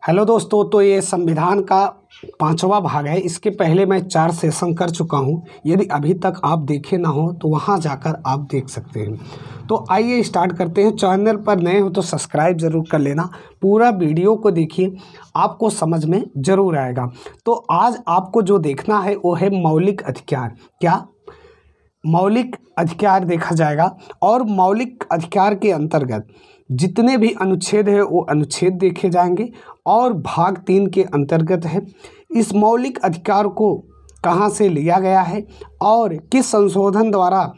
Hello दोस्तों, तो ये संविधान का 5वां भाग है। इसके पहले मैं 4 सेशन कर चुका हूँ। यदि अभी तक आप देखे ना हो तो वहाँ जाकर आप देख सकते हैं। तो आइए स्टार्ट करते हैं। चैनल पर नए हो तो सब्सक्राइब ज़रूर कर लेना। पूरा वीडियो को देखिए, आपको समझ में ज़रूर आएगा। तो आज आपको जो देखना है वो है मौलिक अधिकार। क्या मौलिक अधिकार देखा जाएगा, और मौलिक अधिकार के अंतर्गत जितने भी अनुच्छेद है वो अनुच्छेद देखे जाएंगे। और भाग 3 के अंतर्गत है इस मौलिक अधिकार को कहाँ से लिया गया है और किस संशोधन द्वारा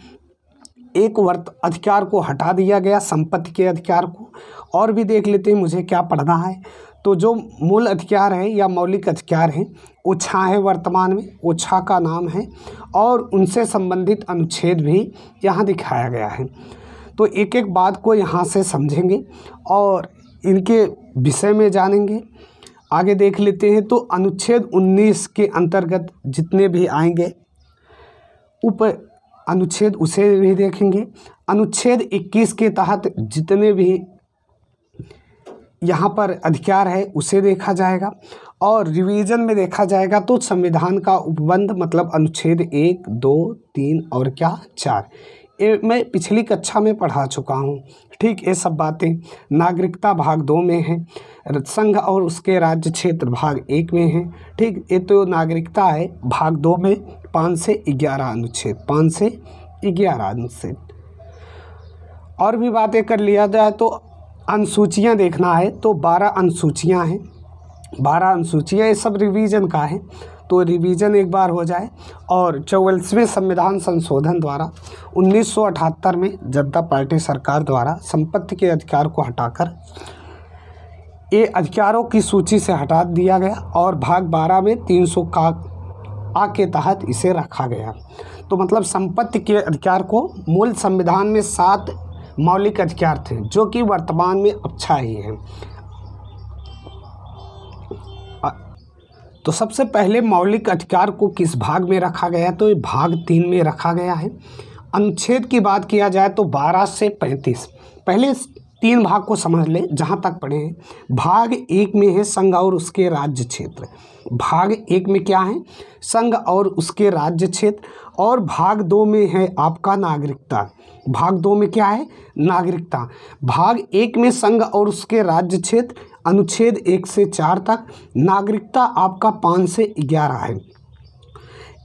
एक वर्त अधिकार को हटा दिया गया, संपत्ति के अधिकार को। और भी देख लेते हैं मुझे क्या पढ़ना है। तो जो मूल अधिकार है या मौलिक अधिकार है वो 6 है वर्तमान में, वो 6 का नाम है और उनसे संबंधित अनुच्छेद भी यहाँ दिखाया गया है। तो एक एक बात को यहाँ से समझेंगे और इनके विषय में जानेंगे। आगे देख लेते हैं। तो अनुच्छेद 19 के अंतर्गत जितने भी आएंगे ऊपर अनुच्छेद उसे भी देखेंगे। अनुच्छेद 21 के तहत जितने भी यहाँ पर अधिकार है उसे देखा जाएगा। और रिवीजन में देखा जाएगा तो संविधान का उपबंध मतलब अनुच्छेद 1, 2, 3 और क्या 4 ये मैं पिछली कक्षा में पढ़ा चुका हूँ। ठीक, ये सब बातें नागरिकता भाग 2 में है। संघ और उसके राज्य क्षेत्र भाग 1 में है। ठीक, ये तो नागरिकता है भाग 2 में 5 से 11 अनुच्छेद, 5 से 11 अनुच्छेद। और भी बातें कर लिया जाए तो अनुसूचियाँ देखना है तो 12 अनुसूचियाँ हैं। 12 अनुसूचियाँ ये सब रिवीजन का है, तो रिवीजन एक बार हो जाए। और 44वें संविधान संशोधन द्वारा 1978 में जनता पार्टी सरकार द्वारा संपत्ति के अधिकार को हटाकर ये अधिकारों की सूची से हटा दिया गया और भाग 12 में 300 का आ के तहत इसे रखा गया। तो मतलब संपत्ति के अधिकार को मूल संविधान में 7 मौलिक अधिकार थे जो कि वर्तमान में अब 6 ही हैं। तो सबसे पहले मौलिक अधिकार को किस भाग में रखा गया है तो ये भाग 3 में रखा गया है। अनुच्छेद की बात किया जाए तो 12 से 35। पहले 3 भाग को समझ ले जहाँ तक पढ़े हैं। भाग 1 में है संघ और उसके राज्य क्षेत्र। भाग 1 में क्या है? संघ और उसके राज्य क्षेत्र। और भाग 2 में है आपका नागरिकता। भाग 2 में क्या है? नागरिकता। भाग 1 में संघ और उसके राज्य क्षेत्र अनुच्छेद 1 से 4 तक। नागरिकता आपका 5 से 11 है।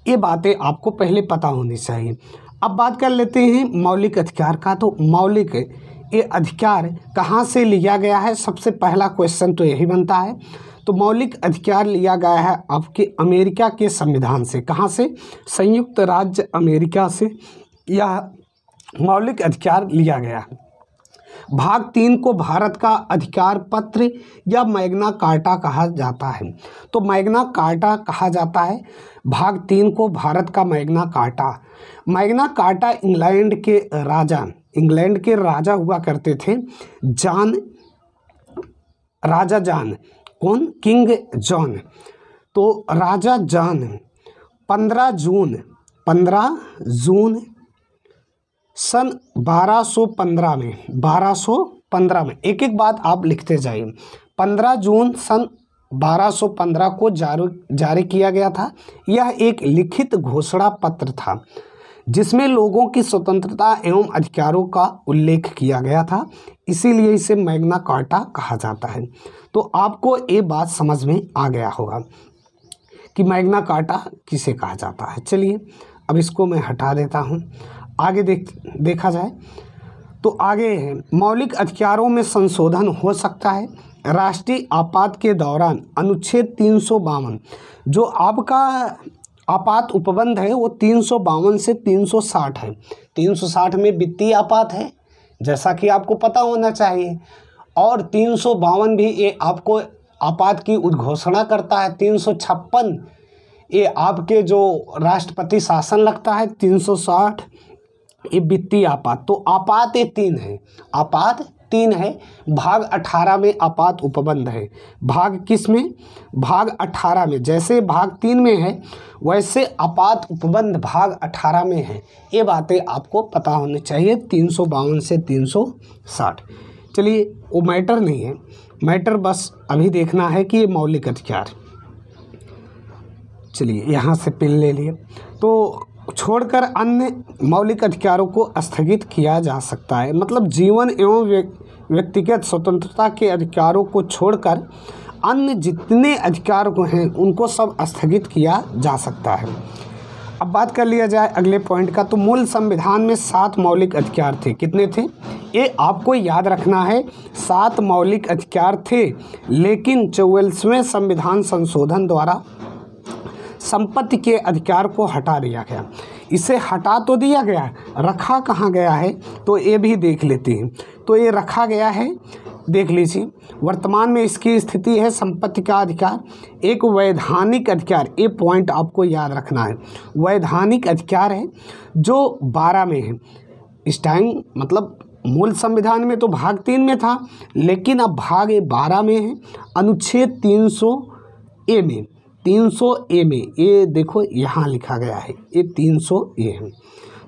ये बातें आपको पहले पता होनी चाहिए। अब बात कर लेते हैं मौलिक अधिकार का। तो मौलिक ये अधिकार कहाँ से लिया गया है? सबसे पहला क्वेश्चन तो यही बनता है। तो मौलिक अधिकार लिया गया है आपके अमेरिका के संविधान से। कहाँ से? संयुक्त राज्य अमेरिका से यह मौलिक अधिकार लिया गया है। भाग 3 को भारत का अधिकार पत्र या मैग्ना कार्टा कहा जाता है। तो मैग्ना कार्टा कहा जाता है भाग 3 को, भारत का Magna carta. Magna carta England के राजा हुआ करते थे, राजा जॉन। कौन? King John. तो राजा जॉन 15 जून सन 1215 में एक एक बात आप लिखते जाइए। 15 जून सन 1215 को जारी किया गया था। यह एक लिखित घोषणा पत्र था जिसमें लोगों की स्वतंत्रता एवं अधिकारों का उल्लेख किया गया था, इसीलिए इसे मैग्ना कार्टा कहा जाता है। तो आपको ये बात समझ में आ गया होगा कि मैग्ना कार्टा किसे कहा जाता है। चलिए अब इसको मैं हटा देता हूँ। आगे देखा जाए तो आगे है मौलिक अधिकारों में संशोधन हो सकता है राष्ट्रीय आपात के दौरान। अनुच्छेद 352 जो आपका आपात उपबंध है वो 352 से 360 है। 360 में वित्तीय आपात है जैसा कि आपको पता होना चाहिए, और 352 भी ये आपको आपात की उद्घोषणा करता है। 356 ये आपके जो राष्ट्रपति शासन लगता है। 360 ये वित्तीय आपात। तो आपात ये 3 है, आपात 3 है। भाग 18 में आपात उपबंध है। भाग किस में? भाग 18 में। जैसे भाग 3 में है वैसे आपात उपबंध भाग 18 में है। ये बातें आपको पता होनी चाहिए। 352 से 360। चलिए वो मैटर नहीं है, मैटर बस अभी देखना है कि ये मौलिक अधिकार। चलिए यहाँ से पिन ले लिए। तो छोड़कर अन्य मौलिक अधिकारों को स्थगित किया जा सकता है, मतलब जीवन एवं व्यक्तिगत स्वतंत्रता के अधिकारों को छोड़कर अन्य जितने अधिकार को हैं उनको सब स्थगित किया जा सकता है। अब बात कर लिया जाए अगले पॉइंट का। तो मूल संविधान में 7 मौलिक अधिकार थे। कितने थे? ये आपको याद रखना है, 7 मौलिक अधिकार थे, लेकिन 44वें संविधान संशोधन द्वारा संपत्ति के अधिकार को हटा दिया गया। इसे हटा तो दिया गया, रखा कहाँ गया है तो ये भी देख लेते हैं। तो ये रखा गया है, देख लीजिए। वर्तमान में इसकी स्थिति है संपत्ति का अधिकार एक वैधानिक अधिकार, ये पॉइंट आपको याद रखना है। वैधानिक अधिकार है जो 12 में है इस टाइम, मतलब मूल संविधान में तो भाग 3 में था, लेकिन अब भाग 12 में है, अनुच्छेद 300A में। 300A में ये देखो यहाँ लिखा गया है, ये 300A है।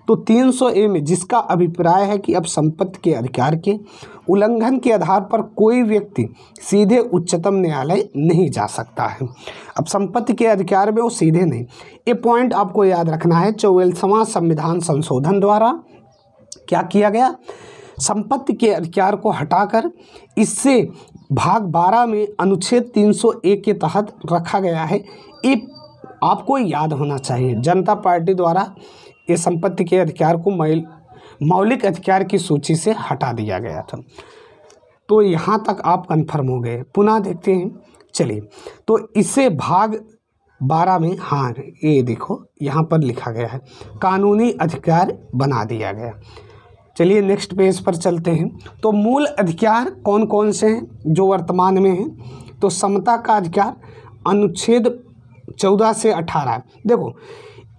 तो 300A में जिसका अभिप्राय है कि अब संपत्ति के अधिकार के उल्लंघन के आधार पर कोई व्यक्ति सीधे उच्चतम न्यायालय नहीं जा सकता है। अब संपत्ति के अधिकार में वो सीधे नहीं, ये पॉइंट आपको याद रखना है। 44वां संविधान संशोधन द्वारा क्या किया गया? संपत्ति के अधिकार को हटाकर इससे भाग 12 में अनुच्छेद 300A के तहत रखा गया है। ये आपको याद होना चाहिए। जनता पार्टी द्वारा ये संपत्ति के अधिकार को मौलिक अधिकार की सूची से हटा दिया गया था। तो यहाँ तक आप कंफर्म हो गए। पुनः देखते हैं। चलिए, तो इसे भाग 12 में, हाँ ये देखो यहाँ पर लिखा गया है, कानूनी अधिकार बना दिया गया। चलिए नेक्स्ट पेज पर चलते हैं। तो मूल अधिकार कौन कौन से हैं जो वर्तमान में हैं? तो समता का अधिकार अनुच्छेद 14 से 18। देखो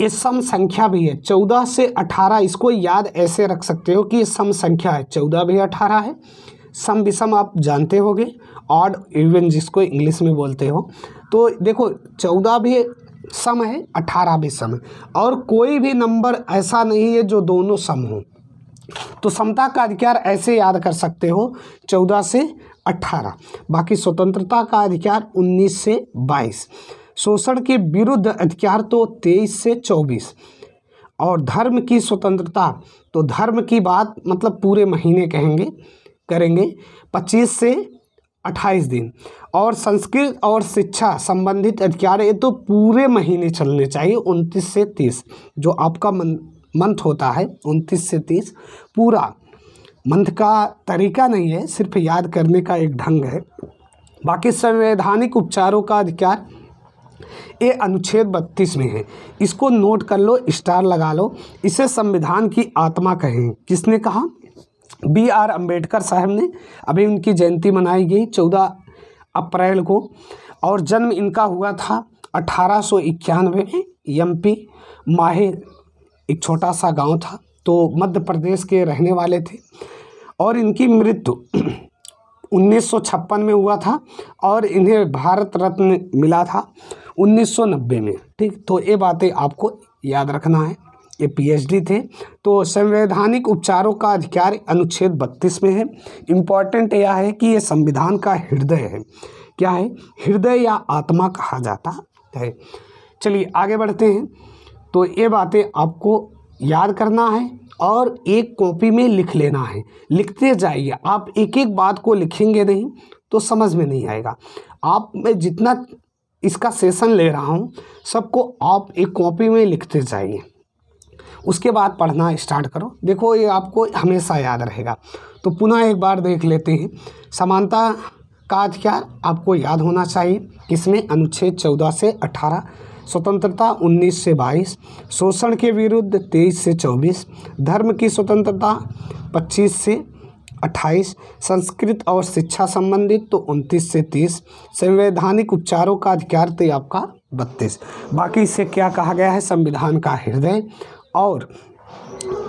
ये सम संख्या भी है, 14 से 18, इसको याद ऐसे रख सकते हो कि ये सम संख्या है, 14 भी 18 है। सम विषम आप जानते होगे, ऑड इवन जिसको इंग्लिश में बोलते हो। तो देखो 14 भी सम है, 18 भी सम है, और कोई भी नंबर ऐसा नहीं है जो दोनों सम हो। तो समता का अधिकार ऐसे याद कर सकते हो 14 से 18। बाकी स्वतंत्रता का अधिकार 19 से 22। शोषण के विरुद्ध अधिकार तो 23 से 24। और धर्म की स्वतंत्रता, तो धर्म की बात मतलब पूरे महीने करेंगे 25 से 28 दिन। और संस्कृत और शिक्षा संबंधित अधिकार ये तो पूरे महीने चलने चाहिए, 29 से 30। जो आपका मंथ होता है 29 से 30, पूरा मंथ का तरीका नहीं है, सिर्फ याद करने का एक ढंग है। बाकी संवैधानिक उपचारों का अधिकार ये अनुच्छेद 32 में है। इसको नोट कर लो, स्टार लगा लो। इसे संविधान की आत्मा कहें। किसने कहा? BR अम्बेडकर साहब ने। अभी उनकी जयंती मनाई गई 14 अप्रैल को, और जन्म इनका हुआ था 1891 में। MP माहे एक छोटा सा गांव था, तो मध्य प्रदेश के रहने वाले थे। और इनकी मृत्यु 1956 में हुआ था, और इन्हें भारत रत्न मिला था 1990 में। ठीक, तो ये बातें आपको याद रखना है। ये PhD थे। तो संवैधानिक उपचारों का अधिकार अनुच्छेद 32 में है। इम्पॉर्टेंट यह है कि ये संविधान का हृदय है। क्या है? हृदय या आत्मा कहा जाता है। चलिए आगे बढ़ते हैं। तो ये बातें आपको याद करना है और एक कॉपी में लिख लेना है। लिखते जाइए, आप एक एक बात को लिखेंगे नहीं तो समझ में नहीं आएगा। आप मैं जितना इसका सेशन ले रहा हूँ सबको आप एक कॉपी में लिखते जाइए, उसके बाद पढ़ना स्टार्ट करो। देखो ये आपको हमेशा याद रहेगा। तो पुनः एक बार देख लेते हैं। समानता का अधिकार आपको याद होना चाहिए, किसमें? अनुच्छेद 14 से 18। स्वतंत्रता 19 से 22। शोषण के विरुद्ध 23 से 24। धर्म की स्वतंत्रता 25 से 28। संस्कृत और शिक्षा संबंधित तो 29 से 30। संवैधानिक उपचारों का अधिकार तो आपका 32। बाकी इसे क्या कहा गया है? संविधान का हृदय और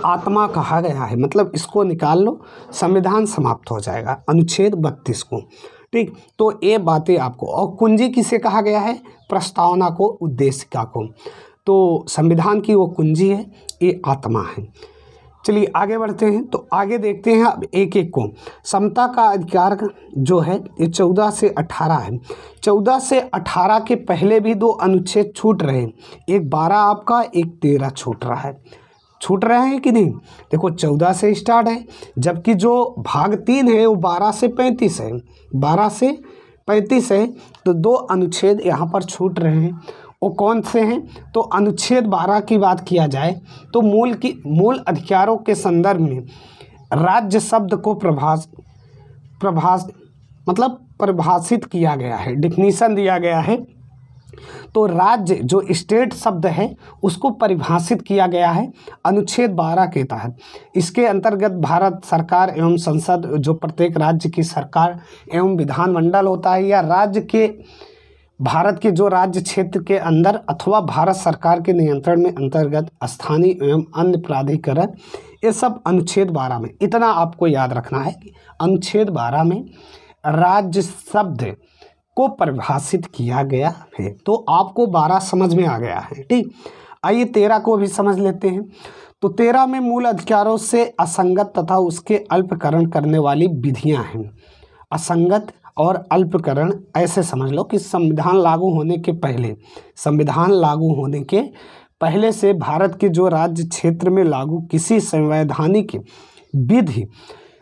आत्मा कहा गया है। मतलब इसको निकाल लो, संविधान समाप्त हो जाएगा अनुच्छेद 32 को। ठीक, तो ये बातें आपको। और कुंजी किसे कहा गया है? प्रस्तावना को, उद्देशिका को। तो संविधान की वो कुंजी है, ये आत्मा है। चलिए आगे बढ़ते हैं। तो आगे देखते हैं अब एक एक को। समता का अधिकार जो है ये 14 से 18 है। 14 से 18 के पहले भी 2 अनुच्छेद छूट रहे, एक 12 आपका, एक 13 छूट रहा है। छूट रहे हैं कि नहीं? देखो 14 से स्टार्ट है, जबकि जो भाग 3 है वो 12 से 35 है, 12 से 35 है। तो 2 अनुच्छेद यहाँ पर छूट रहे हैं। वो कौन से हैं? तो अनुच्छेद 12 की बात किया जाए तो मूल अधिकारों के संदर्भ में राज्य शब्द को परिभाषित किया गया है, डिफिनीशन दिया गया है। तो राज्य जो स्टेट शब्द है उसको परिभाषित किया गया है अनुच्छेद 12 के तहत। इसके अंतर्गत भारत सरकार एवं संसद, जो प्रत्येक राज्य की सरकार एवं विधानमंडल होता है, या राज्य के भारत के जो राज्य क्षेत्र के अंदर अथवा भारत सरकार के नियंत्रण में अंतर्गत स्थानीय एवं अन्य प्राधिकरण, ये सब अनुच्छेद 12 में। इतना आपको याद रखना है कि अनुच्छेद 12 में राज्य शब्द को परिभाषित किया गया है। तो आपको 12 समझ में आ गया है, ठीक। आइए 13 को भी समझ लेते हैं। तो 13 में मूल अधिकारों से असंगत तथा उसके अल्पकरण करने वाली विधियां हैं। असंगत और अल्पकरण ऐसे समझ लो कि संविधान लागू होने के पहले से भारत के जो राज्य क्षेत्र में लागू किसी संवैधानिक विधि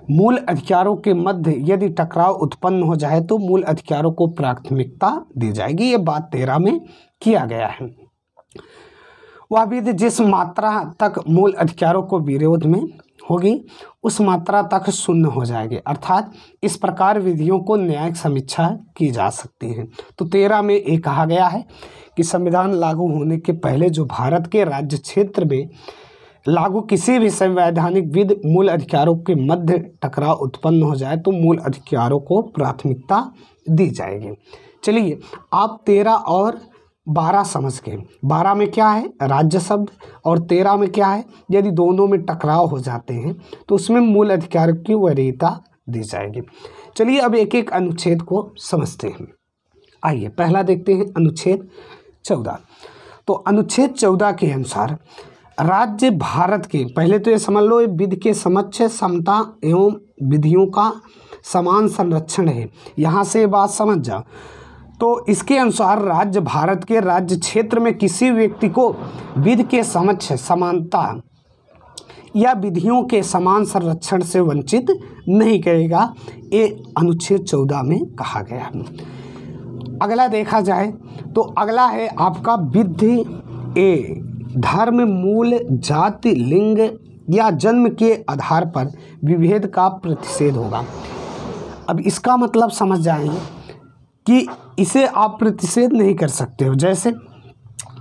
मूल अधिकारों के मध्य यदि टकराव उत्पन्न हो जाए तो मूल अधिकारों को प्राथमिकता दी जाएगी। ये बात 13 में किया गया है। वह विधि जिस मात्रा तक मूल अधिकारों को विरोध में होगी उस मात्रा तक शून्य हो जाएगी, अर्थात इस प्रकार विधियों को न्यायिक समीक्षा की जा सकती है। तो 13 में ये कहा गया है कि संविधान लागू होने के पहले जो भारत के राज्य क्षेत्र में लागू किसी भी संवैधानिक विधि मूल अधिकारों के मध्य टकराव उत्पन्न हो जाए तो मूल अधिकारों को प्राथमिकता दी जाएगी। चलिए आप 13 और 12 समझ गए। 12 में क्या है? राज्य शब्द। और 13 में क्या है? यदि दोनों में टकराव हो जाते हैं तो उसमें मूल अधिकार की वरीयता दी जाएगी। चलिए अब एक एक अनुच्छेद को समझते हैं। आइए पहला देखते हैं अनुच्छेद 14। तो अनुच्छेद 14 के अनुसार राज्य भारत के, पहले तो ये समझ लो, विधि के समक्ष समता एवं विधियों का समान संरक्षण है। यहाँ से बात समझ जाओ। तो इसके अनुसार राज्य भारत के राज्य क्षेत्र में किसी व्यक्ति को विधि के समक्ष समानता या विधियों के समान संरक्षण से वंचित नहीं करेगा, ये अनुच्छेद 14 में कहा गया है। अगला देखा जाए तो अगला है आपका विधि ए, धर्म, मूल, जाति, लिंग या जन्म के आधार पर विभेद का प्रतिषेध होगा। अब इसका मतलब समझ जाएंगे कि इसे आप प्रतिषेध नहीं कर सकते हो। जैसे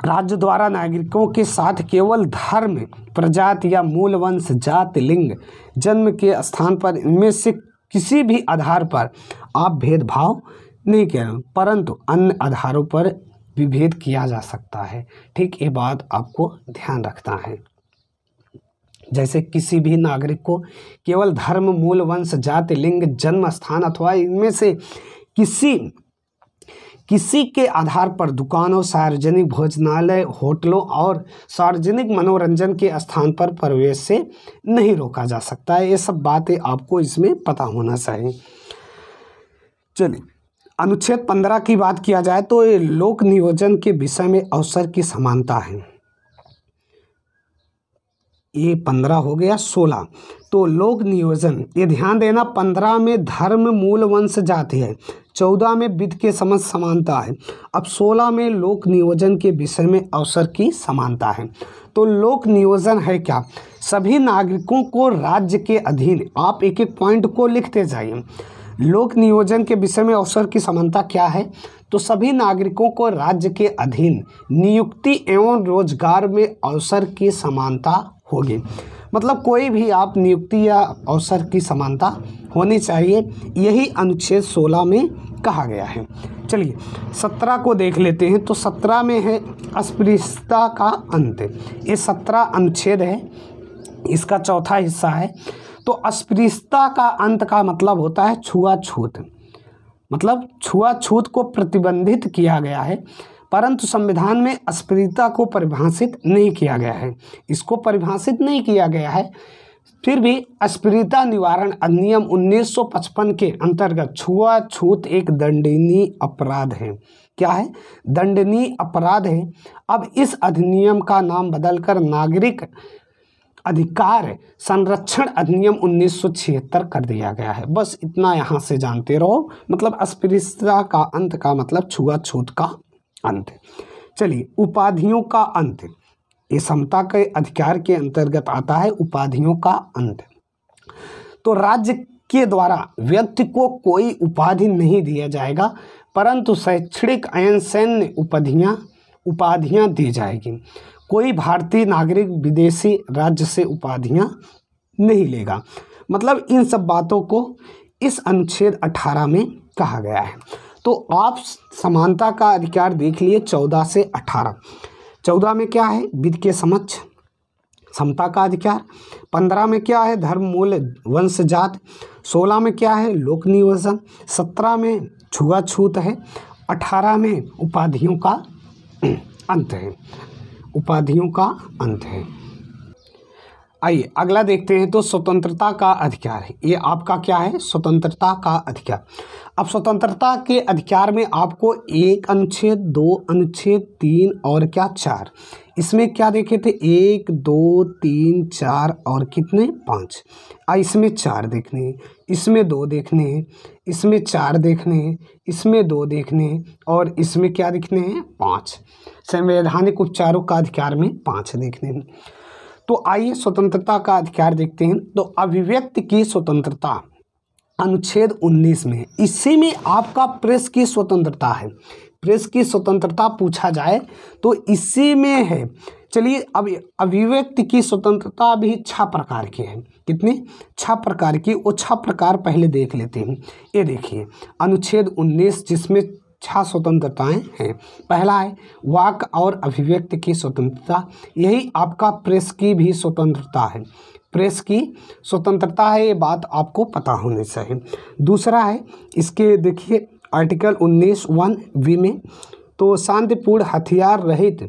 राज्य द्वारा नागरिकों के साथ केवल धर्म, प्रजाति या मूल वंश, जाति, लिंग, जन्म के स्थान पर इनमें से किसी भी आधार पर आप भेदभाव नहीं कह रहे, परंतु अन्य आधारों पर विभेद किया जा सकता है। ठीक, ये बात आपको ध्यान रखना है। जैसे किसी भी नागरिक को केवल धर्म, मूल वंश, जाति, लिंग, जन्म स्थान अथवा इनमें से किसी के आधार पर दुकानों, सार्वजनिक भोजनालय, होटलों और सार्वजनिक मनोरंजन के स्थान पर प्रवेश से नहीं रोका जा सकता है। ये सब बातें आपको इसमें पता होना चाहिए। चलिए अनुच्छेद 15 की बात किया जाए तो ये लोक नियोजन के विषय में अवसर की समानता है। ये 15 हो गया। 16 तो लोक नियोजन, ये ध्यान देना, 15 में धर्म, मूल, वंश, जाति है, 14 में विधि के समझ समानता है, अब 16 में लोक नियोजन के विषय में अवसर की समानता है। तो लोक नियोजन है क्या? सभी नागरिकों को राज्य के अधीन, आप एक एक पॉइंट को लिखते जाइए। लोक नियोजन के विषय में अवसर की समानता क्या है? तो सभी नागरिकों को राज्य के अधीन नियुक्ति एवं रोजगार में अवसर की समानता होगी। मतलब कोई भी आप नियुक्ति या अवसर की समानता होनी चाहिए, यही अनुच्छेद 16 में कहा गया है। चलिए 17 को देख लेते हैं। तो 17 में है अस्पृश्यता का अंत। ये 17 अनुच्छेद है, इसका चौथा हिस्सा है। तो अस्पृश्यता का अंत का मतलब होता है छुआछूत, मतलब छुआछूत को प्रतिबंधित किया गया है, परंतु संविधान में अस्पृश्यता को परिभाषित नहीं किया गया है। इसको परिभाषित नहीं किया गया है, फिर भी अस्पृश्यता निवारण अधिनियम 1955 के अंतर्गत छुआछूत एक दंडनीय अपराध है। क्या है? दंडनीय अपराध है। अब इस अधिनियम का नाम बदलकर नागरिक अधिकार संरक्षण अधिनियम 1976 कर दिया गया है। बस इतना यहाँ से जानते रहो, मतलब अस्पृश्यता का अंत का मतलब छुआछूत का अंत। चलिए, उपाधियों का अंत, ये समता के अधिकार के अंतर्गत आता है। उपाधियों का अंत, तो राज्य के द्वारा व्यक्ति को कोई उपाधि नहीं दिया जाएगा, परंतु शैक्षणिक एवं सैन्य उपाधियां दी जाएगी। कोई भारतीय नागरिक विदेशी राज्य से उपाधियां नहीं लेगा। मतलब इन सब बातों को इस अनुच्छेद 18 में कहा गया है। तो आप समानता का अधिकार देख लिए 14 से 18। 14 में क्या है? विधि के समक्ष समता का अधिकार। 15 में क्या है? धर्म मूल वंश जात। 16 में क्या है? लोक नियोजन। 17 में छुआछूत है। 18 में उपाधियों का अंत है। उपाधियों का अंत है। आइए अगला देखते हैं। तो स्वतंत्रता का अधिकार है। ये आपका क्या है? स्वतंत्रता का अधिकार। अब स्वतंत्रता के अधिकार में आपको 1 अनुच्छेद, 2 अनुच्छेद, 3 और क्या 4, इसमें क्या देखे थे? 1 2 3 4 और कितने? 5। इसमें 4 देखने हैं, इसमें 2 देखने हैं, इसमें 4 देखने हैं, इसमें 2 देखने हैं और इसमें क्या देखने हैं? 5। संवैधानिक उपचारों का अधिकार में 5 देखने हैं। तो आइए स्वतंत्रता का अधिकार देखते हैं। तो अभिव्यक्ति की स्वतंत्रता अनुच्छेद 19 में, इसी में आपका प्रेस की स्वतंत्रता है। प्रेस की स्वतंत्रता पूछा जाए तो इसी में है। चलिए, अब अभिव्यक्ति की स्वतंत्रता भी 6 प्रकार की है। कितनी? 6 प्रकार की। वो 6 प्रकार पहले देख लेते हैं। ये देखिए अनुच्छेद 19, जिसमें 6 स्वतंत्रताएं हैं। पहला है वाक और अभिव्यक्ति की स्वतंत्रता। यही आपका प्रेस की भी स्वतंत्रता है। प्रेस की स्वतंत्रता है, ये बात आपको पता होनी चाहिए। दूसरा है इसके देखिए आर्टिकल 19(1)(v) में, तो शांतिपूर्ण हथियार रहित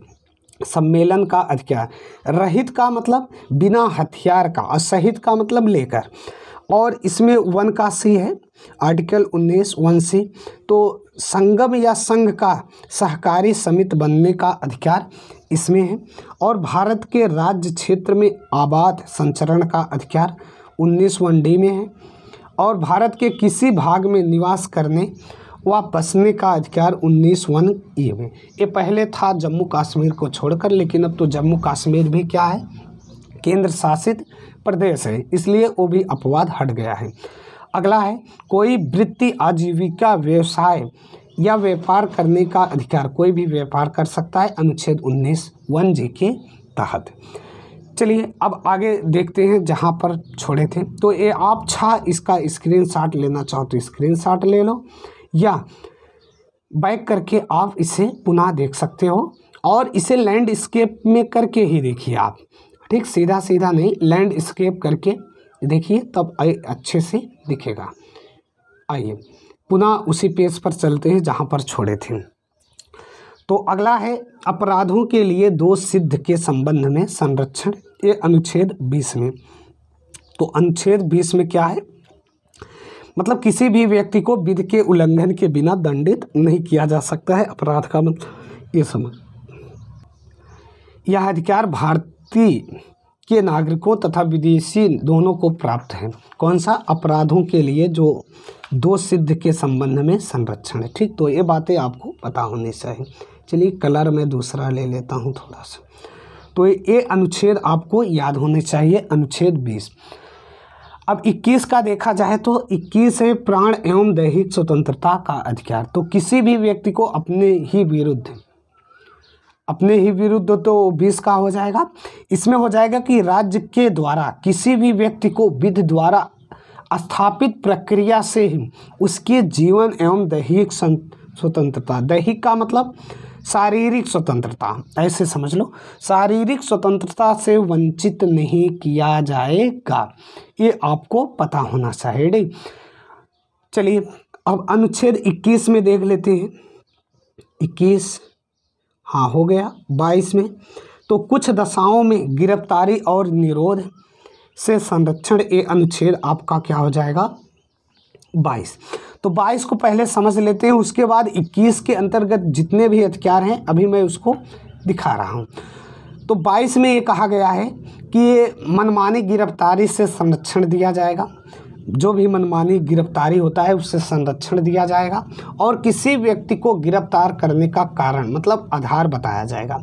सम्मेलन का अधिकार। रहित का मतलब बिना हथियार का, और सहित का मतलब लेकर। और इसमें 1 का सी है, आर्टिकल 19(1)(c), तो संगम या संघ का सहकारी समिति बनने का अधिकार इसमें है। और भारत के राज्य क्षेत्र में आबाद संचरण का अधिकार 19(1)(d) में है। और भारत के किसी भाग में निवास करने व बसने का अधिकार 19(1)(e) में। ये पहले था जम्मू कश्मीर को छोड़कर, लेकिन अब तो जम्मू कश्मीर भी क्या है? केंद्र शासित प्रदेश है, इसलिए वो भी अपवाद हट गया है। अगला है कोई वृत्ति, आजीविका, व्यवसाय या व्यापार करने का अधिकार। कोई भी व्यापार कर सकता है अनुच्छेद 19(1)(g) के तहत। चलिए अब आगे देखते हैं जहाँ पर छोड़े थे। तो ये आप इसका स्क्रीनशॉट लेना चाहो तो स्क्रीनशॉट ले लो, या बैक करके आप इसे पुनः देख सकते हो। और इसे लैंडस्केप में करके ही देखिए आप, ठीक? सीधा सीधा नहीं, लैंडस्केप करके देखिए, तब अच्छे से दिखेगा। आइए पुनः उसी पेज पर चलते हैं जहाँ पर छोड़े थे। तो अगला है अपराधों के लिए दोष सिद्ध के संबंध में संरक्षण। ये अनुच्छेद 20 में। तो अनुच्छेद 20 में क्या है? मतलब किसी भी व्यक्ति को विधि के उल्लंघन के बिना दंडित नहीं किया जा सकता है। अपराध का मतलब ये समझ, यह अधिकार भारतीय के नागरिकों तथा विदेशी दोनों को प्राप्त है। कौन सा? अपराधों के लिए जो दोष सिद्ध के संबंध में संरक्षण है। ठीक, तो ये बातें आपको पता होनी चाहिए। चलिए कलर में दूसरा ले लेता हूँ थोड़ा सा। तो ये अनुच्छेद आपको याद होने चाहिए, अनुच्छेद 20। अब 21 का देखा जाए तो 21 है प्राण एवं दैहिक स्वतंत्रता का अधिकार। तो किसी भी व्यक्ति को अपने ही विरुद्ध तो 20 का हो जाएगा। इसमें हो जाएगा कि राज्य के द्वारा किसी भी व्यक्ति को विधि द्वारा स्थापित प्रक्रिया से ही उसके जीवन एवं दैहिक स्वतंत्रता, दैहिक का मतलब शारीरिक स्वतंत्रता, ऐसे समझ लो, शारीरिक स्वतंत्रता से वंचित नहीं किया जाएगा। ये आपको पता होना चाहिए। चलिए अब अनुच्छेद 21 में देख लेते हैं। 21 हाँ हो गया। 22 में तो कुछ दशाओं में गिरफ्तारी और निरोध, से संरक्षण, ये अनुच्छेद आपका क्या हो जाएगा 22। तो 22 को पहले समझ लेते हैं, उसके बाद 21 के अंतर्गत जितने भी अधिकार हैं अभी मैं उसको दिखा रहा हूँ। तो 22 में ये कहा गया है कि ये मनमानी गिरफ्तारी से संरक्षण दिया जाएगा, जो भी मनमानी गिरफ्तारी होता है उससे संरक्षण दिया जाएगा, और किसी व्यक्ति को गिरफ्तार करने का कारण मतलब आधार बताया जाएगा।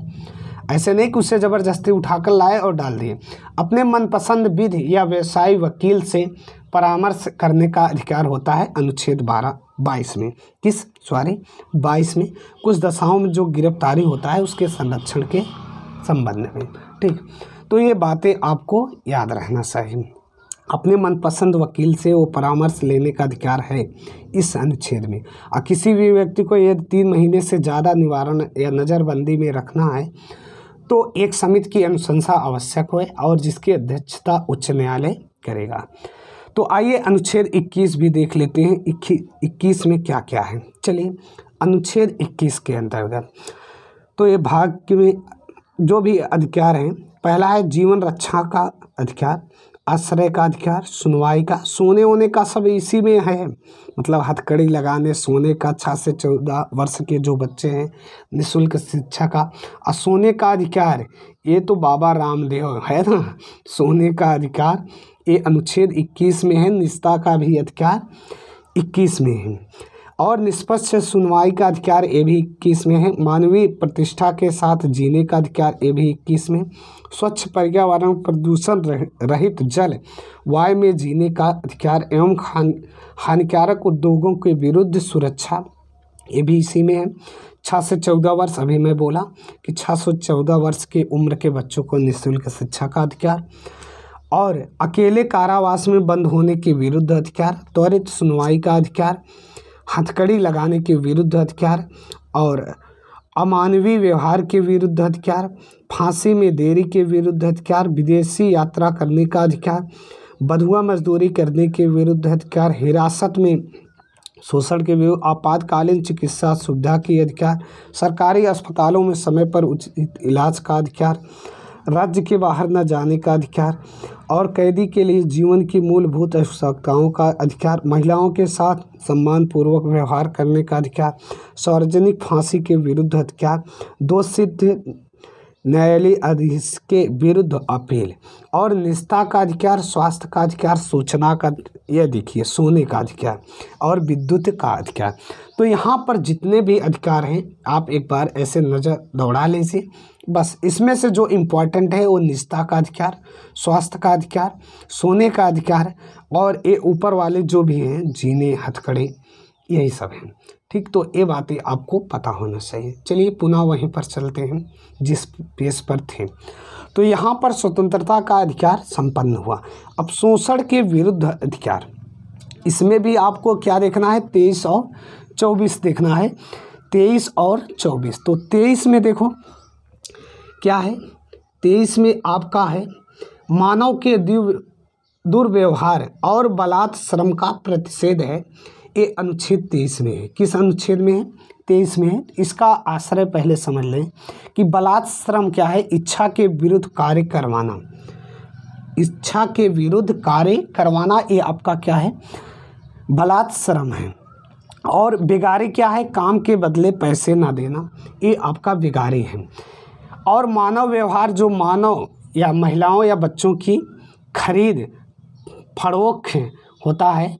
ऐसे नहीं कि उससे ज़बरदस्ती उठाकर लाए और डाल दिए। अपने मनपसंद विधि या व्यवसायी वकील से परामर्श करने का अधिकार होता है अनुच्छेद 22 में। 22 में कुछ दशाओं में जो गिरफ्तारी होता है उसके संरक्षण के संबंध में। ठीक, तो ये बातें आपको याद रहना चाहिए। अपने मनपसंद वकील से वो परामर्श लेने का अधिकार है इस अनुच्छेद में। और किसी भी व्यक्ति को यदि 3 महीने से ज़्यादा निवारण या नज़रबंदी में रखना है तो एक समिति की अनुशंसा आवश्यक है और जिसकी अध्यक्षता उच्च न्यायालय करेगा। तो आइए अनुच्छेद 21 भी देख लेते हैं। 21 में क्या क्या है। चलिए अनुच्छेद 21 के अंतर्गत तो ये भाग में जो भी अधिकार हैं, पहला है जीवन रक्षा का अधिकार, आश्रय का अधिकार, सुनवाई का, सोने होने का सब इसी में है, मतलब हथकड़ी लगाने, सोने का 6 से 14 वर्ष के जो बच्चे हैं, निःशुल्क शिक्षा का, और सोने का अधिकार ये तो बाबा रामदेव है ना, सोने का अधिकार ये अनुच्छेद 21 में है। निजता का भी अधिकार 21 में है, और निष्पक्ष सुनवाई का अधिकार ये भी 21 में है। मानवीय प्रतिष्ठा के साथ जीने का अधिकार ये भी 21 में। स्वच्छ पर्यावरण, प्रदूषण रहित जल वायु में जीने का अधिकार एवं हानिकारक उद्योगों के विरुद्ध सुरक्षा ये भी इसी में है। 6 से 14 वर्ष, अभी मैं बोला कि 6 से 14 वर्ष की उम्र के बच्चों को निःशुल्क शिक्षा का अधिकार, और अकेले कारावास में बंद होने के विरुद्ध अधिकार, त्वरित सुनवाई का अधिकार, हथकड़ी लगाने के विरुद्ध अधिकार, और अमानवीय व्यवहार के विरुद्ध अधिकार, फांसी में देरी के विरुद्ध अधिकार, विदेशी यात्रा करने का अधिकार, बंधुआ मजदूरी करने के विरुद्ध अधिकार, हिरासत में शोषण के विरुद्ध, आपातकालीन चिकित्सा सुविधा के अधिकार, सरकारी अस्पतालों में समय पर उचित इलाज का अधिकार, राज्य के बाहर न जाने का अधिकार, और कैदी के लिए जीवन की मूलभूत आवश्यकताओं का अधिकार, महिलाओं के साथ सम्मानपूर्वक व्यवहार करने का अधिकार, सार्वजनिक फांसी के विरुद्ध अधिकार, दोषसिद्ध न्यायालयीय आदेश के विरुद्ध अपील, और निजता का अधिकार, स्वास्थ्य का अधिकार, सूचना का, यह देखिए सोने का अधिकार, और विद्युत का अधिकार। तो यहाँ पर जितने भी अधिकार हैं आप एक बार ऐसे नज़र दौड़ा लीजिए। बस इसमें से जो इम्पोर्टेंट है वो निजता का अधिकार, स्वास्थ्य का अधिकार, सोने का अधिकार, और ये ऊपर वाले जो भी हैं जीने, हथकड़े, यही सब हैं। ठीक, तो ये बातें आपको पता होना चाहिए। चलिए पुनः वहीं पर चलते हैं जिस पेज पर थे। तो यहाँ पर स्वतंत्रता का अधिकार संपन्न हुआ। अब शोषण के विरुद्ध अधिकार, इसमें भी आपको क्या देखना है, 23 और 24 देखना है। 23 और 24, तो 23 में देखो क्या है। 23 में आपका है मानव के दुर्व्यवहार और बलात् श्रम का प्रतिषेध है। ये अनुच्छेद 23 में है। किस अनुच्छेद में है? 23 में है। इसका आश्रय पहले समझ लें कि बलात् श्रम क्या है, इच्छा के विरुद्ध कार्य करवाना। इच्छा के विरुद्ध कार्य करवाना ये आपका क्या है, बलात् श्रम है। और बेगारी क्या है, काम के बदले पैसे ना देना, ये आपका बेगारी है। और मानव व्यवहार, जो मानव या महिलाओं या बच्चों की खरीद फरोख्त होता है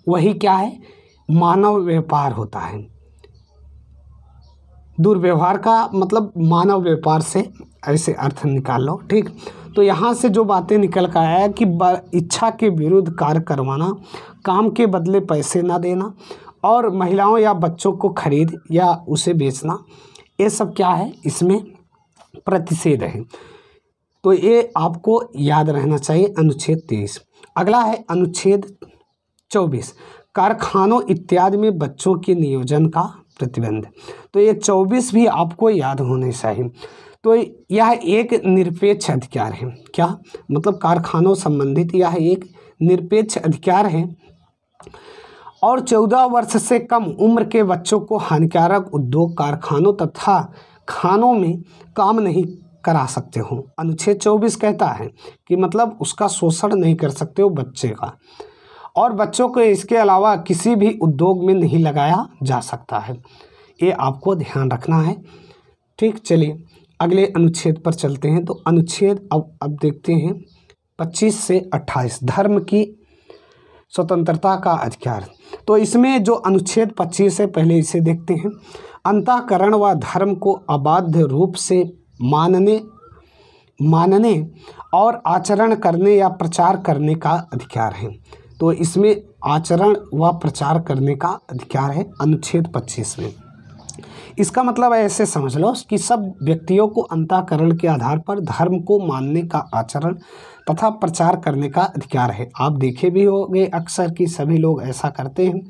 वही क्या है, मानव व्यापार होता है। दुर्व्यवहार का मतलब मानव व्यापार से ऐसे अर्थ निकाल लो। ठीक, तो यहाँ से जो बातें निकल कर आया है कि इच्छा के विरुद्ध कार्य करवाना, काम के बदले पैसे ना देना, और महिलाओं या बच्चों को खरीद या उसे बेचना, ये सब क्या है, इसमें प्रतिषेध है। तो ये आपको याद रहना चाहिए अनुच्छेद 23। अगला है अनुच्छेद 24, कारखानों इत्यादि में बच्चों के नियोजन का प्रतिबंध। तो ये 24 भी आपको याद होने चाहिए। तो यह एक निरपेक्ष अधिकार है। क्या मतलब, कारखानों संबंधित यह एक निरपेक्ष अधिकार है। और 14 वर्ष से कम उम्र के बच्चों को हानिकारक उद्योग, कारखानों तथा खानों में काम नहीं करा सकते हो। अनुच्छेद 24 कहता है कि मतलब उसका शोषण नहीं कर सकते हो बच्चे का, और बच्चों को इसके अलावा किसी भी उद्योग में नहीं लगाया जा सकता है। ये आपको ध्यान रखना है। ठीक, चलिए अगले अनुच्छेद पर चलते हैं। तो अनुच्छेद अब देखते हैं 25 से 28, धर्म की स्वतंत्रता का अधिकार। तो इसमें जो अनुच्छेद 25 है, पहले इसे देखते हैं। अंतःकरण व धर्म को अबाध्य रूप से मानने और आचरण करने या प्रचार करने का अधिकार है। तो इसमें आचरण व प्रचार करने का अधिकार है अनुच्छेद 25 में। इसका मतलब ऐसे समझ लो कि सब व्यक्तियों को अंतःकरण के आधार पर धर्म को मानने का, आचरण तथा प्रचार करने का अधिकार है। आप देखे भी होंगे अक्सर कि सभी लोग ऐसा करते हैं।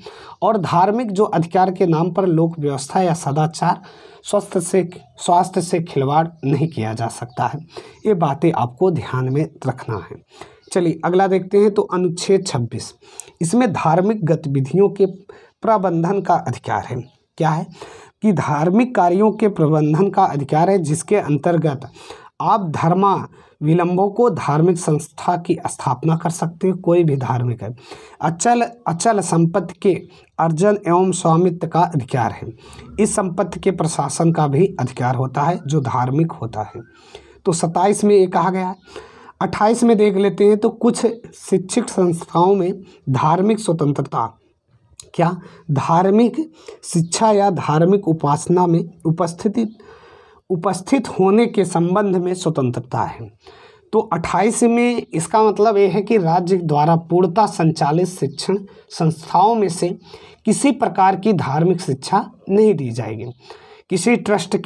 और धार्मिक जो अधिकार के नाम पर लोक व्यवस्था या सदाचार, स्वास्थ्य से खिलवाड़ नहीं किया जा सकता है। ये बातें आपको ध्यान में रखना है। चलिए अगला देखते हैं। तो अनुच्छेद 26, इसमें धार्मिक गतिविधियों के प्रबंधन का अधिकार है। क्या है कि धार्मिक कार्यों के प्रबंधन का अधिकार है, जिसके अंतर्गत आप धर्मावलंबों को धार्मिक संस्था की स्थापना कर सकते हो। कोई भी धार्मिक है। अचल संपत्ति के अर्जन एवं स्वामित्व का अधिकार है। इस संपत्ति के प्रशासन का भी अधिकार होता है जो धार्मिक होता है। तो 27 में ये कहा गया है। 28 में देख लेते हैं। तो कुछ शिक्षित संस्थाओं में धार्मिक स्वतंत्रता, क्या धार्मिक शिक्षा या धार्मिक उपासना में उपस्थित होने के संबंध में स्वतंत्रता है। तो 28 में इसका मतलब ये है कि राज्य द्वारा पूर्णतः संचालित शिक्षण संस्थाओं में से किसी प्रकार की धार्मिक शिक्षा नहीं दी जाएगी। किसी ट्रस्ट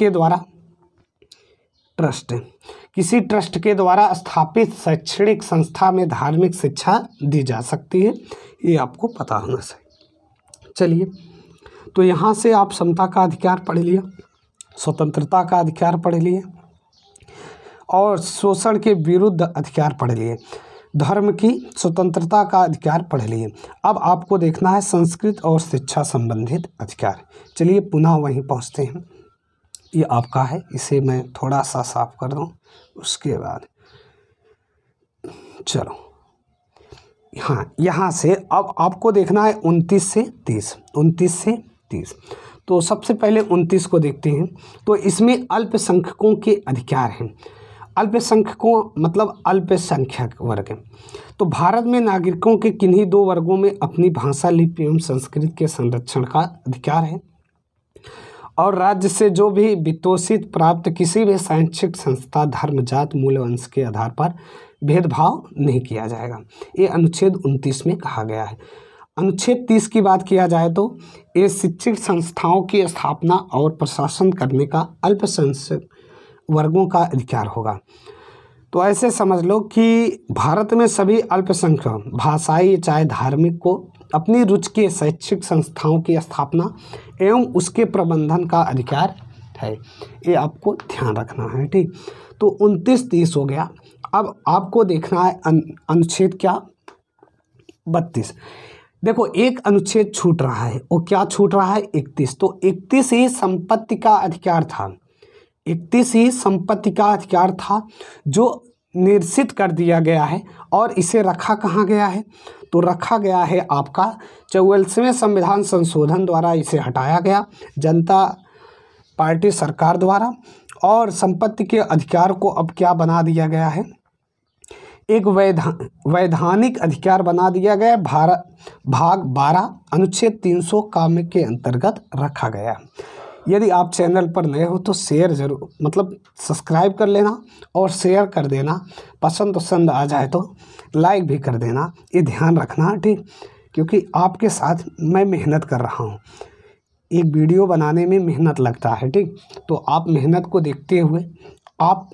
के द्वारा स्थापित शैक्षणिक संस्था में धार्मिक शिक्षा दी जा सकती है। ये आपको पता होना चाहिए। चलिए, तो यहाँ से आप समता का अधिकार पढ़ लिया, स्वतंत्रता का अधिकार पढ़ लिए, और शोषण के विरुद्ध अधिकार पढ़ लिए, धर्म की स्वतंत्रता का अधिकार पढ़ लिए। अब आपको देखना है संस्कृत और शिक्षा संबंधित अधिकार। चलिए पुनः वहीं पहुँचते हैं। ये आपका है, इसे मैं थोड़ा सा साफ कर दूँ, उसके बाद चलो हाँ, यहाँ से अब आपको देखना है 29 से 30। तो सबसे पहले 29 को देखते हैं। तो इसमें अल्पसंख्यकों के अधिकार हैं। अल्पसंख्यकों मतलब अल्पसंख्यक वर्ग। तो भारत में नागरिकों के किन्हीं दो वर्गों में अपनी भाषा, लिपि एवं संस्कृति के संरक्षण का अधिकार है, और राज्य से जो भी वित्तोषित प्राप्त किसी भी शैक्षिक संस्था, धर्म, जात, मूल, वंश के आधार पर भेदभाव नहीं किया जाएगा। ये अनुच्छेद 29 में कहा गया है। अनुच्छेद 30 की बात किया जाए तो ये शिक्षित संस्थाओं की स्थापना और प्रशासन करने का अल्पसंख्यक वर्गों का अधिकार होगा। तो ऐसे समझ लो कि भारत में सभी अल्पसंख्यक भाषाई चाहे धार्मिक को अपनी रुचि के शैक्षिक संस्थाओं की स्थापना एवं उसके प्रबंधन का अधिकार है। ये आपको ध्यान रखना है। ठीक, तो 29-30 हो गया। अब आपको देखना है अनुच्छेद क्या 32। देखो एक अनुच्छेद छूट रहा है, वो क्या छूट रहा है 31। तो 31 ही संपत्ति का अधिकार था। 31 ही संपत्ति का अधिकार था जो निर्सित कर दिया गया है। और इसे रखा कहाँ गया है? तो रखा गया है आपका 44वें संविधान संशोधन द्वारा इसे हटाया गया, जनता पार्टी सरकार द्वारा। और संपत्ति के अधिकार को अब क्या बना दिया गया है? एक वैधानिक अधिकार बना दिया गया। भाग 12 अनुच्छेद 300 काम के अंतर्गत रखा गया। यदि आप चैनल पर नए हो तो शेयर जरूर, मतलब सब्सक्राइब कर लेना और शेयर कर देना। पसंद आ जाए तो लाइक भी कर देना। ये ध्यान रखना, ठीक, क्योंकि आपके साथ मैं मेहनत कर रहा हूँ। एक वीडियो बनाने में मेहनत लगता है, ठीक। तो आप मेहनत को देखते हुए आप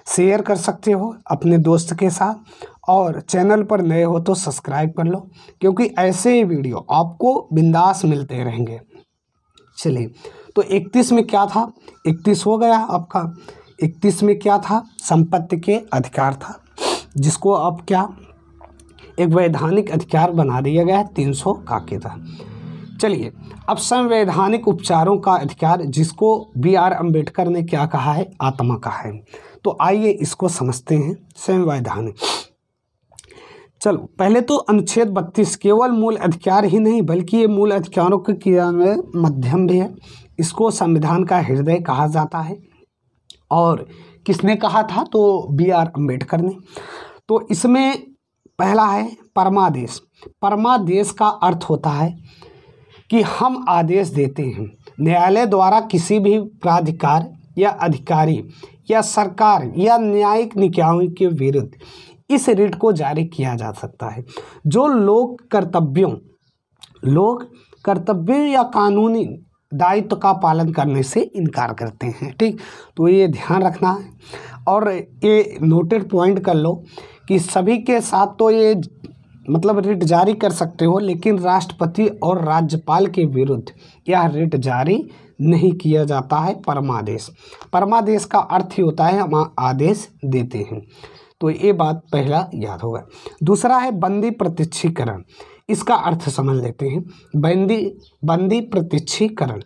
शेयर कर सकते हो अपने दोस्त के साथ, और चैनल पर नए हो तो सब्सक्राइब कर लो, क्योंकि ऐसे वीडियो आपको बिंदास मिलते रहेंगे। चलिए, तो 31 में क्या था? 31 हो गया आपका। 31 में क्या था? संपत्ति के अधिकार था, जिसको अब क्या एक वैधानिक अधिकार बना दिया गया है 300 का के था। चलिए, अब संवैधानिक उपचारों का अधिकार, जिसको BR अम्बेडकर ने क्या कहा है? आत्मा कहा है। तो आइए इसको समझते हैं संवैधानिक। चलो पहले तो अनुच्छेद 32 केवल मूल अधिकार ही नहीं बल्कि ये मूल अधिकारों के क्रियान्वयन माध्यम भी है। इसको संविधान का हृदय कहा जाता है। और किसने कहा था? तो B.R. अम्बेडकर ने। तो इसमें पहला है परमादेश। परमादेश का अर्थ होता है कि हम आदेश देते हैं न्यायालय द्वारा किसी भी प्राधिकार या अधिकारी या सरकार या न्यायिक निकायों के विरुद्ध इस रिट को जारी किया जा सकता है जो लोक कर्तव्यों या कानूनी दायित्व का पालन करने से इनकार करते हैं। ठीक, तो ये ध्यान रखना है और ये नोटेड पॉइंट कर लो कि सभी के साथ तो ये मतलब रिट जारी कर सकते हो, लेकिन राष्ट्रपति और राज्यपाल के विरुद्ध यह रिट जारी नहीं किया जाता है। परमादेश का अर्थ ही होता है हम आदेश देते हैं। तो ये बात पहला याद होगा। दूसरा है बंदी प्रत्यक्षीकरण। इसका अर्थ समझ लेते हैं। बंदी प्रत्यक्षीकरण,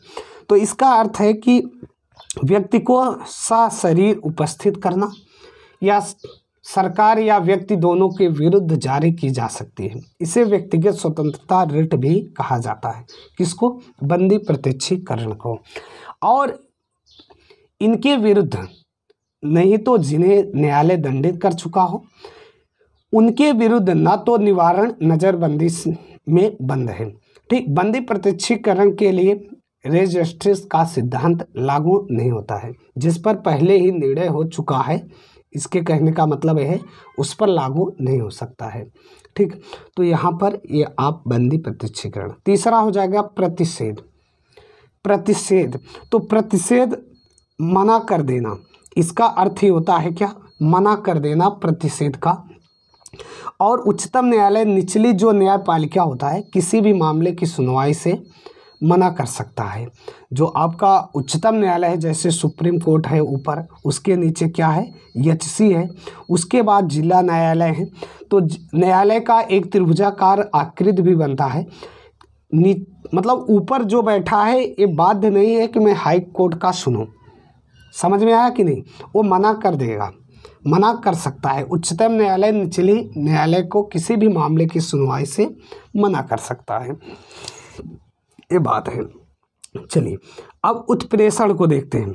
तो इसका अर्थ है कि व्यक्ति को सशरीर उपस्थित करना या सरकार या व्यक्ति दोनों के विरुद्ध जारी की जा सकती है। इसे व्यक्तिगत स्वतंत्रता रिट भी कहा जाता है। किसको? बंदी प्रत्यक्षीकरण को। और इनके विरुद्ध नहीं तो जिन्हें न्यायालय दंडित कर चुका हो उनके विरुद्ध न तो निवारण नज़रबंदी में बंद है। ठीक, बंदी प्रत्यक्षीकरण के लिए रेज जस्टिस का सिद्धांत लागू नहीं होता है। जिस पर पहले ही निर्णय हो चुका है, इसके कहने का मतलब है उस पर लागू नहीं हो सकता है। ठीक, तो यहाँ पर ये आप बंदी प्रत्यक्षीकरण। तीसरा हो जाएगा प्रतिषेध। तो प्रतिषेध मना कर देना, इसका अर्थ ही होता है क्या? मना कर देना प्रतिषेध का। और उच्चतम न्यायालय निचली जो न्यायपालिका होता है किसी भी मामले की सुनवाई से मना कर सकता है। जो आपका उच्चतम न्यायालय है, जैसे सुप्रीम कोर्ट है ऊपर, उसके नीचे क्या है? एचसी है। उसके बाद जिला न्यायालय है। तो न्यायालय का एक त्रिभुजाकार आकृति भी बनता है। मतलब ऊपर जो बैठा है ये बाध्य नहीं है कि मैं हाई कोर्ट का सुनूं। समझ में आया कि नहीं? वो मना कर देगा, मना कर सकता है। उच्चतम न्यायालय निचली न्यायालय को किसी भी मामले की सुनवाई से मना कर सकता है। ये बात है। चलिए अब उत्प्रेषण को देखते हैं।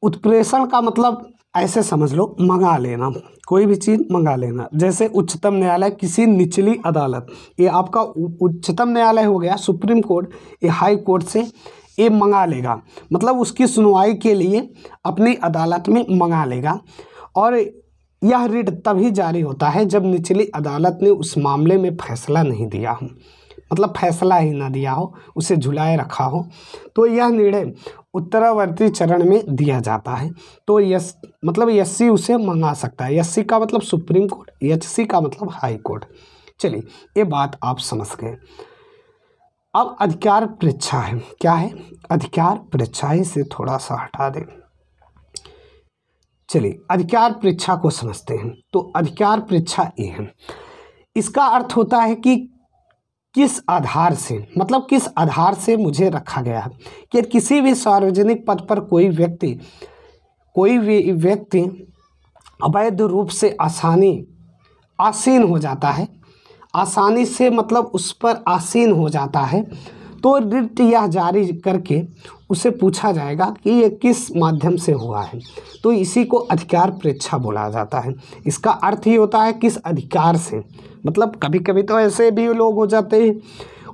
उत्प्रेषण का मतलब ऐसे समझ लो, मंगा लेना, कोई भी चीज़ मंगा लेना। जैसे उच्चतम न्यायालय किसी निचली अदालत, ये आपका उच्चतम न्यायालय हो गया, सुप्रीम कोर्ट, ये हाई कोर्ट से ये मंगा लेगा, मतलब उसकी सुनवाई के लिए अपनी अदालत में मंगा लेगा। और यह रिट तभी जारी होता है जब निचली अदालत ने उस मामले में फैसला नहीं दिया हो, मतलब फैसला ही ना दिया हो, उसे झुलाए रखा हो, तो यह निर्णय उत्तरवर्ती चरण में दिया जाता है। तो एससी उसे मंगा सकता है। एससी का मतलब सुप्रीम कोर्ट, एचसी का मतलब हाई कोर्ट। चलिए ये बात आप समझ गए। अब अधिकार परीक्षा है। क्या है? अधिकार परीक्षा। इसे थोड़ा सा हटा दें। चलिए अधिकार परीक्षा को समझते हैं। तो अधिकार परीक्षा ये है, इसका अर्थ होता है कि किस आधार से, मतलब किस आधार से मुझे रखा गया है। कि किसी भी सार्वजनिक पद पर कोई व्यक्ति अवैध रूप से आसीन हो जाता है, आसानी से मतलब उस पर आसीन हो जाता है, तो रिट यह जारी करके उसे पूछा जाएगा कि ये किस माध्यम से हुआ है। तो इसी को अधिकार परीक्षा बोला जाता है। इसका अर्थ ही होता है किस अधिकार से। मतलब कभी कभी तो ऐसे भी लोग हो जाते हैं,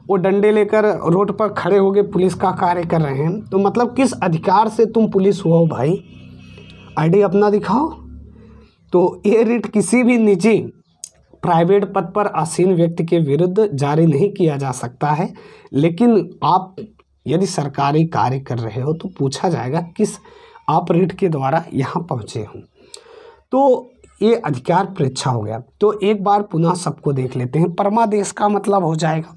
वो डंडे लेकर रोड पर खड़े हो गए, पुलिस का कार्य कर रहे हैं, तो मतलब किस अधिकार से तुम पुलिस हुआ हो भाई, आईडी अपना दिखाओ। तो ये रिट किसी भी निजी प्राइवेट पद पर आसीन व्यक्ति के विरुद्ध जारी नहीं किया जा सकता है, लेकिन आप यदि सरकारी कार्य कर रहे हो तो पूछा जाएगा किस आप रिट के द्वारा यहाँ पहुँचे हो। तो ये अधिकार परीक्षा हो गया। तो एक बार पुनः सबको देख लेते हैं। परमादेश का मतलब हो जाएगा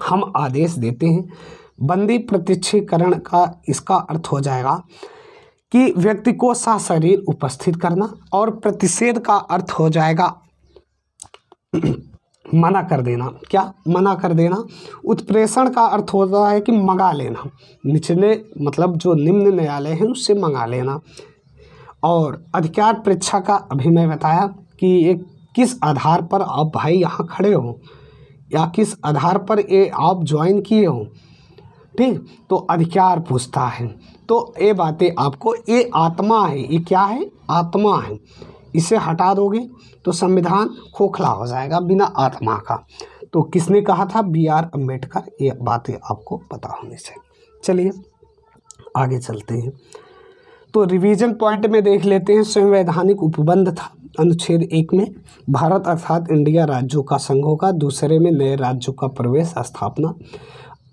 हम आदेश देते हैं। बंदी प्रत्यक्षीकरण का इसका अर्थ हो जाएगा कि व्यक्ति को सशरीर उपस्थित करना, और प्रतिषेध का अर्थ हो जाएगा मना कर देना। क्या? मना कर देना। उत्प्रेषण का अर्थ होता है कि मंगा लेना, निचले मतलब जो निम्न न्यायालय है उससे मंगा लेना। और अधिकार परीक्षा का अभी मैं बताया कि ये किस आधार पर आप भाई यहाँ खड़े हो या किस आधार पर ये आप ज्वाइन किए हो, ठीक। तो अधिकार पूछता है, तो ये बातें आपको, ये आत्मा है, ये क्या है, आत्मा है, इसे हटा दोगे तो संविधान खोखला हो जाएगा बिना आत्मा का। तो किसने कहा था, BR अम्बेडकर, ये बातें आपको पता होनी चाहिए। चलिए आगे चलते हैं। तो रिवीजन पॉइंट में देख लेते हैं। संवैधानिक उपबंध था अनुच्छेद 1 में भारत अर्थात इंडिया राज्यों का संघ होगा, दूसरे में नए राज्यों का प्रवेश स्थापना,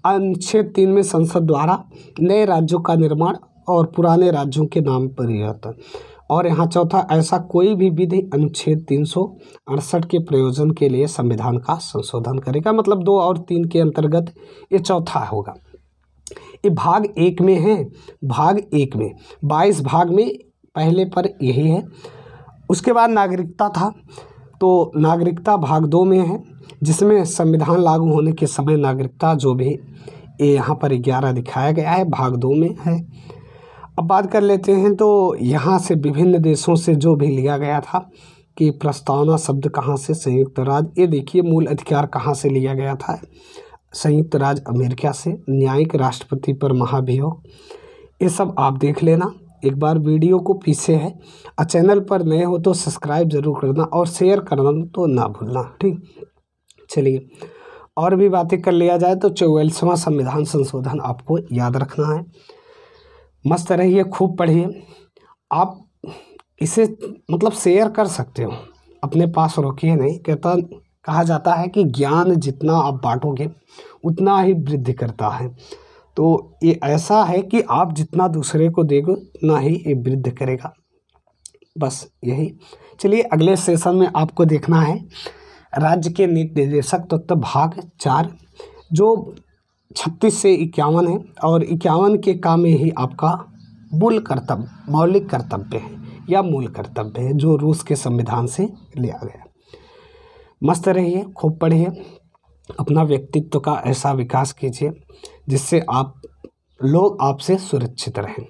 अनुच्छेद 3 में संसद द्वारा नए राज्यों का निर्माण और पुराने राज्यों के नाम परिवर्तन, और यहाँ चौथा, ऐसा कोई भी विधि अनुच्छेद 368 के प्रयोजन के लिए संविधान का संशोधन करेगा। मतलब 2 और 3 के अंतर्गत ये चौथा होगा। ये भाग 1 में है, भाग 1 में 22 भाग में पहले पर यही है। उसके बाद नागरिकता था, तो नागरिकता भाग 2 में है, जिसमें संविधान लागू होने के समय नागरिकता जो भी ये यहाँ पर 11 दिखाया गया है, भाग 2 में है। अब बात कर लेते हैं, तो यहाँ से विभिन्न देशों से जो भी लिया गया था कि प्रस्तावना शब्द कहाँ से, संयुक्त राज्य, ये देखिए मूल अधिकार कहाँ से लिया गया था, संयुक्त राज्य अमेरिका से, न्यायिक राष्ट्रपति पर महाभियोग, ये सब आप देख लेना एक बार। वीडियो को पीछे है, और चैनल पर नए हो तो सब्सक्राइब जरूर करना और शेयर करना तो ना भूलना, ठीक। चलिए और भी बातें कर लिया जाए तो 44वां संविधान संशोधन आपको याद रखना है। मस्त रहिए, खूब पढ़िए। आप इसे मतलब शेयर कर सकते हो, अपने पास रोकिए नहीं। कहा जाता है कि ज्ञान जितना आप बांटोगे उतना ही वृद्धि करता है। तो ये ऐसा है कि आप जितना दूसरे को दोगे उतना ही ये वृद्धि करेगा, बस यही। चलिए अगले सेशन में आपको देखना है राज्य के नीति निर्देशक तत्व भाग 4, जो 36 से 51 है, और 51 के काम में ही आपका मूल कर्तव्य, मौलिक कर्तव्य है या मूल कर्तव्य है, जो रूस के संविधान से लिया गया। मस्त रहिए, खूब पढ़िए, अपना व्यक्तित्व का ऐसा विकास कीजिए जिससे लोग आपसे सुरक्षित रहें।